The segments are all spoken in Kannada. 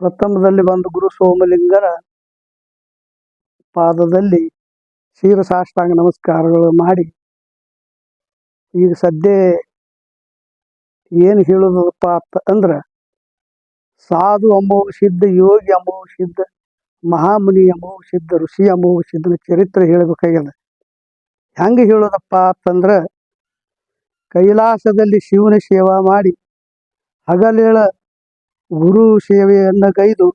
ಪ್ರಥಮದಲ್ಲಿ ಬಂದು ಗುರು ಸೋಮಲಿಂಗರ ಪಾದದಲ್ಲಿ ಶಿರಸಾಷ್ಟಾಂಗ ನಮಸ್ಕಾರಗಳು ಮಾಡಿ, ಈಗ ಸದ್ಯ ಏನು ಹೇಳೋದಪ್ಪ ಅಂದ್ರೆ, ಸಾಧು ಅಮೋಘ ಸಿದ್ಧ, ಯೋಗಿ ಅಮೋಘ ಸಿದ್ಧ, ಮಹಾಮುನಿ ಅಮೋಘ ಸಿದ್ಧ, ಋಷಿ ಅಮೋಘ ಸಿದ್ಧನ ಚರಿತ್ರೆ ಹೇಳಬೇಕಾಗ್ಯದ. ಹೆಂಗೆ ಹೇಳೋದಪ್ಪ ಅಂತಂದ್ರೆ, ಕೈಲಾಸದಲ್ಲಿ ಶಿವನ ಸೇವಾ ಮಾಡಿ ಹಗಲೇಳ ಗುರು ಸೇವೆಯನ್ನು ಗೈದು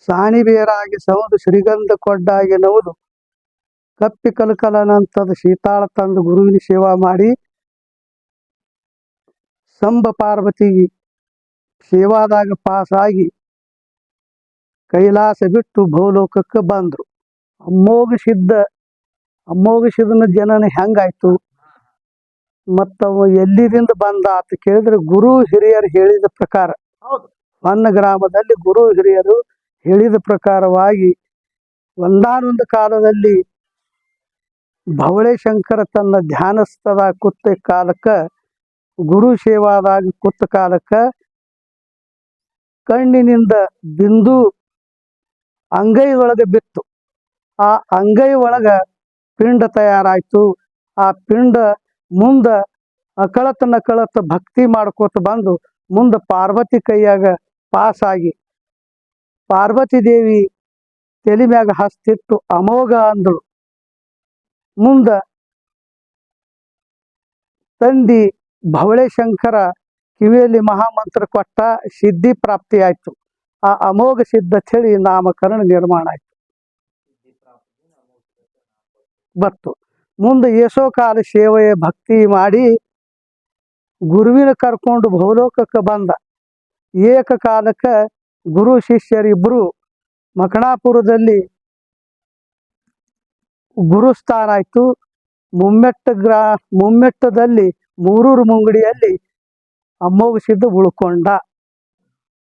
ಸಾಣಿಬೇರಾಗಿ ಸೌದು ಶ್ರೀಗಂಧ ಕೊಡ್ಡಾಗಿ ನವುದು ಕಪ್ಪಿ ಕಲಕಲನಂತದ ಶೀತಾಳ ತಂದು ಗುರುವಿನ ಸೇವಾ ಮಾಡಿ ಸಂಬ ಪಾರ್ವತಿ ಸೇವಾದಾಗ ಪಾಸಾಗಿ ಕೈಲಾಸ ಬಿಟ್ಟು ಭೂಲೋಕಕ್ಕೆ ಬಂದರು. ಅಮೋಘ ಸಿದ್ಧನ ಜನನ ಹೆಂಗಾಯ್ತು ಮತ್ತವ ಎಲ್ಲಿದಿಂದ ಬಂದ ಅಂತ ಕೇಳಿದ್ರೆ, ಗುರು ಹಿರಿಯರು ಹೇಳಿದ ಪ್ರಕಾರ, ಹೊನ್ನ ಗ್ರಾಮದಲ್ಲಿ ಗುರು ಹಿರಿಯರು ಹೇಳಿದ ಪ್ರಕಾರವಾಗಿ ಒಂದಾನೊಂದು ಕಾಲದಲ್ಲಿ ಭವಳೆ ಶಂಕರ ತನ್ನ ಧ್ಯಾನಸ್ಥದ ಕೂತ ಕಾಲಕ್ಕೆ, ಗುರು ಸೇವಾದಾಗ ಕೂತ ಕಾಲಕ್ಕೆ ಕಣ್ಣಿನಿಂದ ಬಿಂದು ಅಂಗೈ ಒಳಗೆ ಬಿತ್ತು. ಆ ಅಂಗೈ ಒಳಗ ಪಿಂಡ ತಯಾರಾಯ್ತು. ಆ ಪಿಂಡ ಮುಂದೆ ಅಕಳತ ಭಕ್ತಿ ಮಾಡ್ಕೋತ ಬಂದು ಮುಂದೆ ಪಾರ್ವತಿ ಕೈಯಾಗ ಪಾಸಾಗಿ ಪಾರ್ವತಿ ದೇವಿ ತಲೆ ಮ್ಯಾಗ ಹಸ್ತಿಟ್ಟು ಅಮೋಘ ಅಂದಳು. ಮುಂದೆ ತಂದಿ ಭವಳೆ ಶಂಕರ ಕಿವಿಯಲ್ಲಿ ಮಹಾಮಂತ್ರ ಕೊಟ್ಟ, ಸಿದ್ಧಿ ಪ್ರಾಪ್ತಿ ಆಯ್ತು. ಆ ಅಮೋಘ ಸಿದ್ಧ ಚಳಿ ನಾಮಕರಣ ನಿರ್ಮಾಣ ಆಯ್ತು ಬತ್ತು. ಮುಂದೆ ಏಸೋ ಕಾಲ ಸೇವೆಯ ಭಕ್ತಿ ಮಾಡಿ ಗುರುವಿನ ಕರ್ಕೊಂಡು ಭೌಲೋಕಕ್ಕೆ ಬಂದ. ಏಕಕಾಲಕ್ಕೆ ಗುರು ಶಿಷ್ಯರಿಬ್ಬರು ಮಕಣಾಪುರದಲ್ಲಿ ಗುರುಸ್ಥಾನ ಆಯ್ತು. ಮುಮ್ಮೆಟ್ಟದಲ್ಲಿ ಮೂರೂರು ಮುಂಗಡಿಯಲ್ಲಿ ಅಮೋಘ ಸಿದ್ಧ ಉಳ್ಕೊಂಡ.